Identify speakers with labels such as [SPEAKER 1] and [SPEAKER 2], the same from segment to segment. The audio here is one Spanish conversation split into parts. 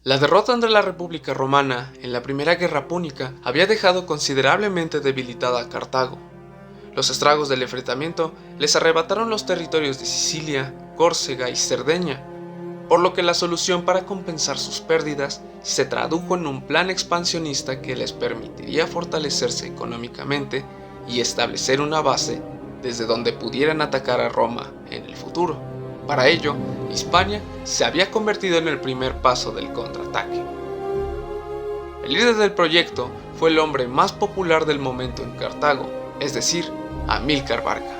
[SPEAKER 1] La derrota ante la República Romana en la Primera Guerra Púnica había dejado considerablemente debilitada a Cartago. Los estragos del enfrentamiento les arrebataron los territorios de Sicilia, Córcega y Cerdeña, por lo que la solución para compensar sus pérdidas se tradujo en un plan expansionista que les permitiría fortalecerse económicamente y establecer una base desde donde pudieran atacar a Roma en el futuro. Para ello, Hispania se había convertido en el primer paso del contraataque. El líder del proyecto fue el hombre más popular del momento en Cartago, es decir, Amílcar Barca,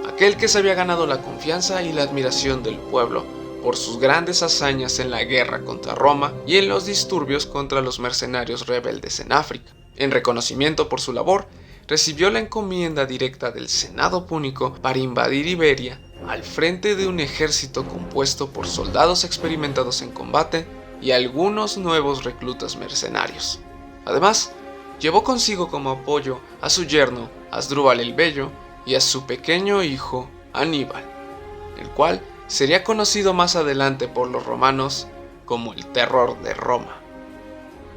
[SPEAKER 1] aquel que se había ganado la confianza y la admiración del pueblo por sus grandes hazañas en la guerra contra Roma y en los disturbios contra los mercenarios rebeldes en África. En reconocimiento por su labor, recibió la encomienda directa del Senado púnico para invadir Iberia al frente de un ejército compuesto por soldados experimentados en combate y algunos nuevos reclutas mercenarios. Además, llevó consigo como apoyo a su yerno Asdrúbal el Bello y a su pequeño hijo Aníbal, el cual sería conocido más adelante por los romanos como el Terror de Roma.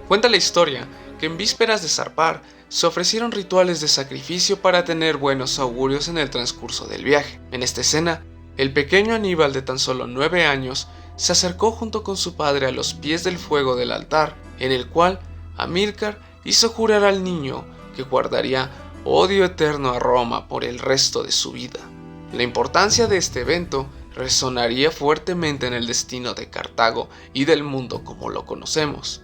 [SPEAKER 1] Cuenta la historia que en vísperas de zarpar se ofrecieron rituales de sacrificio para tener buenos augurios en el transcurso del viaje. En esta escena, el pequeño Aníbal de tan solo 9 años se acercó junto con su padre a los pies del fuego del altar, en el cual Amílcar hizo jurar al niño que guardaría odio eterno a Roma por el resto de su vida. La importancia de este evento resonaría fuertemente en el destino de Cartago y del mundo como lo conocemos.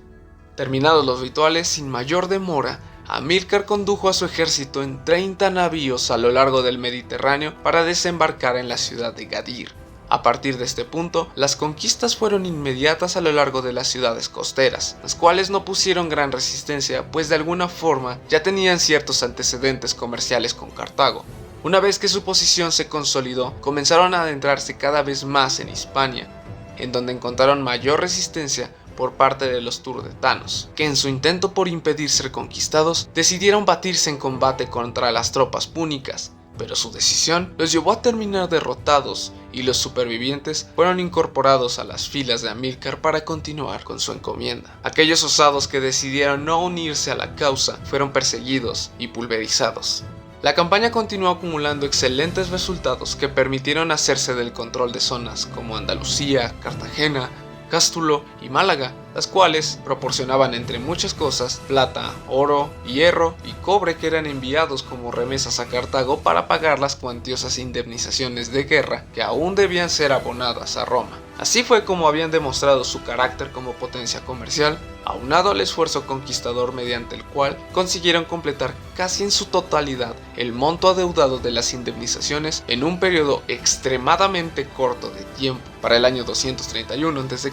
[SPEAKER 1] Terminados los rituales, sin mayor demora, Amílcar condujo a su ejército en 30 navíos a lo largo del Mediterráneo para desembarcar en la ciudad de Gadir. A partir de este punto, las conquistas fueron inmediatas a lo largo de las ciudades costeras, las cuales no pusieron gran resistencia, pues de alguna forma ya tenían ciertos antecedentes comerciales con Cartago. Una vez que su posición se consolidó, comenzaron a adentrarse cada vez más en Hispania, en donde encontraron mayor resistencia por parte de los turdetanos, que en su intento por impedir ser conquistados, decidieron batirse en combate contra las tropas púnicas, pero su decisión los llevó a terminar derrotados y los supervivientes fueron incorporados a las filas de Amílcar para continuar con su encomienda. Aquellos osados que decidieron no unirse a la causa fueron perseguidos y pulverizados. La campaña continuó acumulando excelentes resultados que permitieron hacerse del control de zonas como Andalucía, Cartagena, Cástulo y Málaga, las cuales proporcionaban entre muchas cosas plata, oro, hierro y cobre que eran enviados como remesas a Cartago para pagar las cuantiosas indemnizaciones de guerra que aún debían ser abonadas a Roma. Así fue como habían demostrado su carácter como potencia comercial, aunado al esfuerzo conquistador mediante el cual consiguieron completar casi en su totalidad el monto adeudado de las indemnizaciones en un periodo extremadamente corto de tiempo. Para el año 231 a.C.,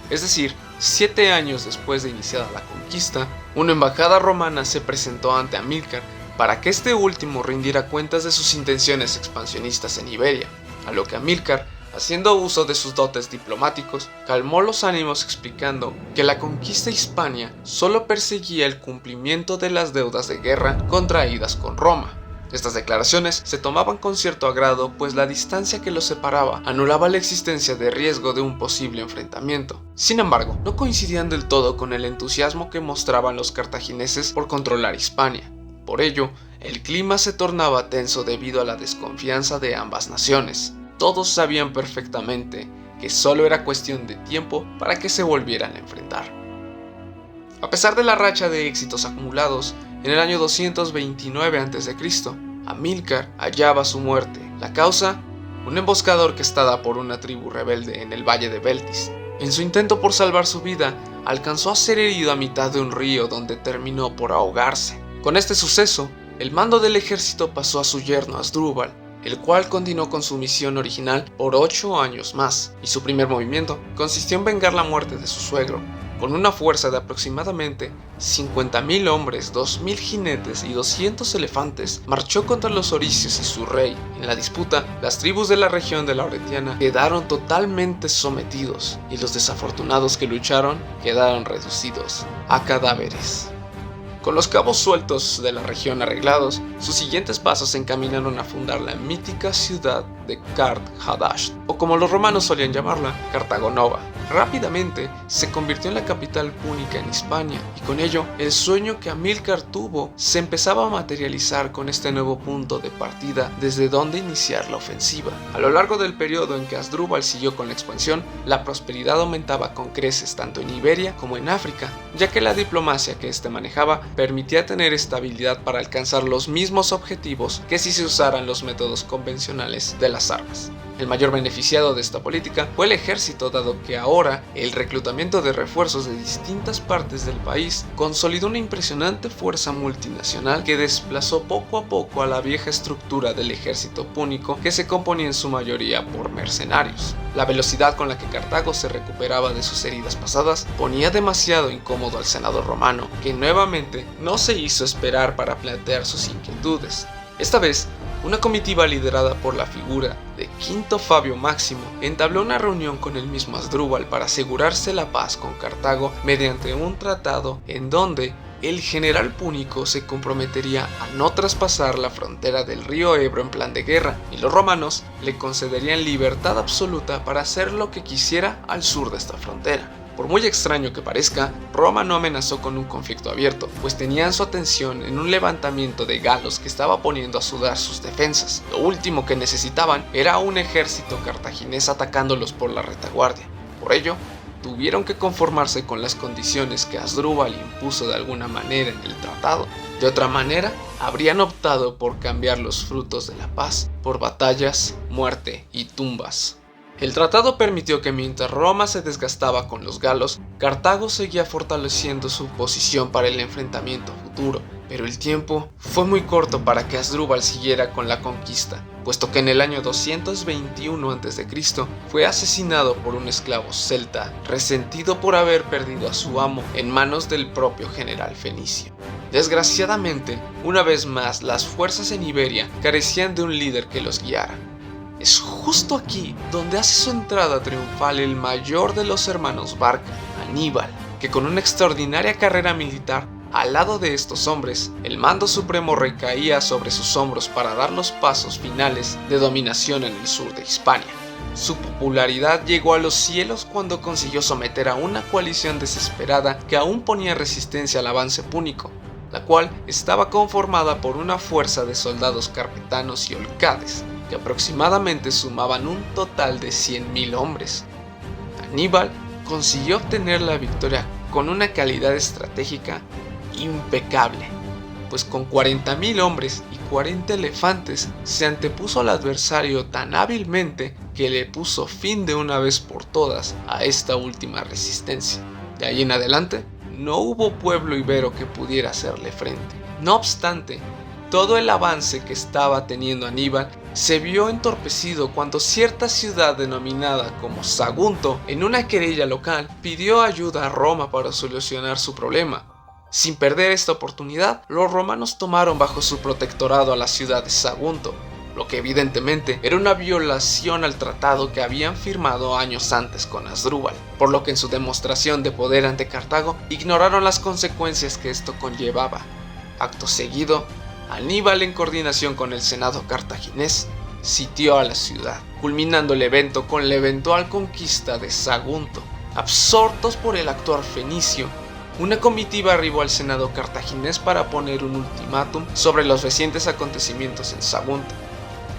[SPEAKER 1] es decir, 7 años después de iniciada la conquista, una embajada romana se presentó ante Amílcar para que este último rindiera cuentas de sus intenciones expansionistas en Iberia, a lo que Amílcar, haciendo uso de sus dotes diplomáticos, calmó los ánimos explicando que la conquista hispania solo perseguía el cumplimiento de las deudas de guerra contraídas con Roma. Estas declaraciones se tomaban con cierto agrado, pues la distancia que los separaba anulaba la existencia de riesgo de un posible enfrentamiento. Sin embargo, no coincidían del todo con el entusiasmo que mostraban los cartagineses por controlar Hispania. Por ello, el clima se tornaba tenso debido a la desconfianza de ambas naciones. Todos sabían perfectamente que solo era cuestión de tiempo para que se volvieran a enfrentar. A pesar de la racha de éxitos acumulados, en el año 229 a.C., Amílcar hallaba su muerte. La causa, un emboscada orquestada por una tribu rebelde en el valle de Beltis. En su intento por salvar su vida, alcanzó a ser herido a mitad de un río donde terminó por ahogarse. Con este suceso, el mando del ejército pasó a su yerno Asdrúbal, el cual continuó con su misión original por 8 años más, y su primer movimiento consistió en vengar la muerte de su suegro. Con una fuerza de aproximadamente 50.000 hombres, 2.000 jinetes y 200 elefantes, marchó contra los oricios y su rey. En la disputa, las tribus de la región de Laurentiana quedaron totalmente sometidos, y los desafortunados que lucharon quedaron reducidos a cadáveres. Con los cabos sueltos de la región arreglados, sus siguientes pasos se encaminaron a fundar la mítica ciudad de Cart Hadash, o como los romanos solían llamarla, Cartago Nova. rápidamente se convirtió en la capital púnica en Hispania, y con ello el sueño que Amílcar tuvo se empezaba a materializar con este nuevo punto de partida desde donde iniciar la ofensiva. A lo largo del periodo en que Asdrúbal siguió con la expansión, la prosperidad aumentaba con creces tanto en Iberia como en África, ya que la diplomacia que éste manejaba permitía tener estabilidad para alcanzar los mismos objetivos que si se usaran los métodos convencionales de las armas. El mayor beneficiado de esta política fue el ejército, dado que ahora el reclutamiento de refuerzos de distintas partes del país consolidó una impresionante fuerza multinacional que desplazó poco a poco a la vieja estructura del ejército púnico, que se componía en su mayoría por mercenarios. La velocidad con la que Cartago se recuperaba de sus heridas pasadas ponía demasiado incómodo al senado romano, que nuevamente no se hizo esperar para plantear sus inquietudes. Esta vez, una comitiva liderada por la figura de Quinto Fabio Máximo entabló una reunión con el mismo Asdrúbal para asegurarse la paz con Cartago mediante un tratado en donde el general púnico se comprometería a no traspasar la frontera del río Ebro en plan de guerra, y los romanos le concederían libertad absoluta para hacer lo que quisiera al sur de esta frontera. Por muy extraño que parezca, Roma no amenazó con un conflicto abierto, pues tenían su atención en un levantamiento de galos que estaba poniendo a sudar sus defensas. Lo último que necesitaban era un ejército cartaginés atacándolos por la retaguardia. Por ello, tuvieron que conformarse con las condiciones que Asdrúbal impuso de alguna manera en el tratado. De otra manera, habrían optado por cambiar los frutos de la paz por batallas, muerte y tumbas. El tratado permitió que mientras Roma se desgastaba con los galos, Cartago seguía fortaleciendo su posición para el enfrentamiento futuro, pero el tiempo fue muy corto para que Asdrúbal siguiera con la conquista, puesto que en el año 221 a.C. fue asesinado por un esclavo celta, resentido por haber perdido a su amo en manos del propio general fenicio. Desgraciadamente, una vez más, las fuerzas en Iberia carecían de un líder que los guiara. Es justo aquí donde hace su entrada triunfal el mayor de los hermanos Barca, Aníbal, que con una extraordinaria carrera militar al lado de estos hombres, el mando supremo recaía sobre sus hombros para dar los pasos finales de dominación en el sur de Hispania. Su popularidad llegó a los cielos cuando consiguió someter a una coalición desesperada que aún ponía resistencia al avance púnico, la cual estaba conformada por una fuerza de soldados carpetanos y olcades, que aproximadamente sumaban un total de 100.000 hombres. Aníbal consiguió obtener la victoria con una calidad estratégica impecable, pues con 40.000 hombres y 40 elefantes se antepuso al adversario tan hábilmente que le puso fin de una vez por todas a esta última resistencia. De ahí en adelante, no hubo pueblo ibero que pudiera hacerle frente. No obstante, todo el avance que estaba teniendo Aníbal se vio entorpecido cuando cierta ciudad denominada como Sagunto, en una querella local, pidió ayuda a Roma para solucionar su problema. Sin perder esta oportunidad, los romanos tomaron bajo su protectorado a la ciudad de Sagunto, lo que evidentemente era una violación al tratado que habían firmado años antes con Asdrúbal, por lo que en su demostración de poder ante Cartago ignoraron las consecuencias que esto conllevaba. Acto seguido, Aníbal, en coordinación con el senado cartaginés, sitió a la ciudad, culminando el evento con la eventual conquista de Sagunto. Absortos por el actuar fenicio, una comitiva arribó al senado cartaginés para poner un ultimátum sobre los recientes acontecimientos en Sagunto.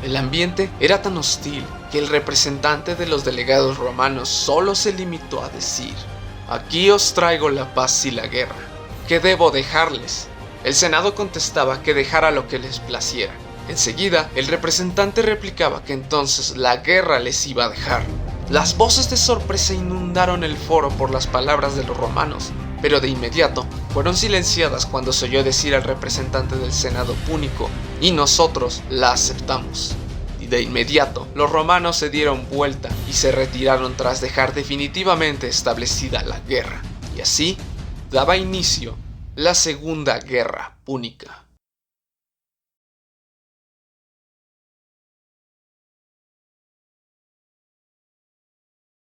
[SPEAKER 1] El ambiente era tan hostil que el representante de los delegados romanos solo se limitó a decir: «Aquí os traigo la paz y la guerra. ¿Qué debo dejarles?». El senado contestaba que dejara lo que les placiera. Enseguida, el representante replicaba que entonces la guerra les iba a dejar. Las voces de sorpresa inundaron el foro por las palabras de los romanos, pero de inmediato fueron silenciadas cuando se oyó decir al representante del senado púnico: «Y nosotros la aceptamos». Y de inmediato, los romanos se dieron vuelta y se retiraron tras dejar definitivamente establecida la guerra. Y así daba inicio la Segunda Guerra Púnica.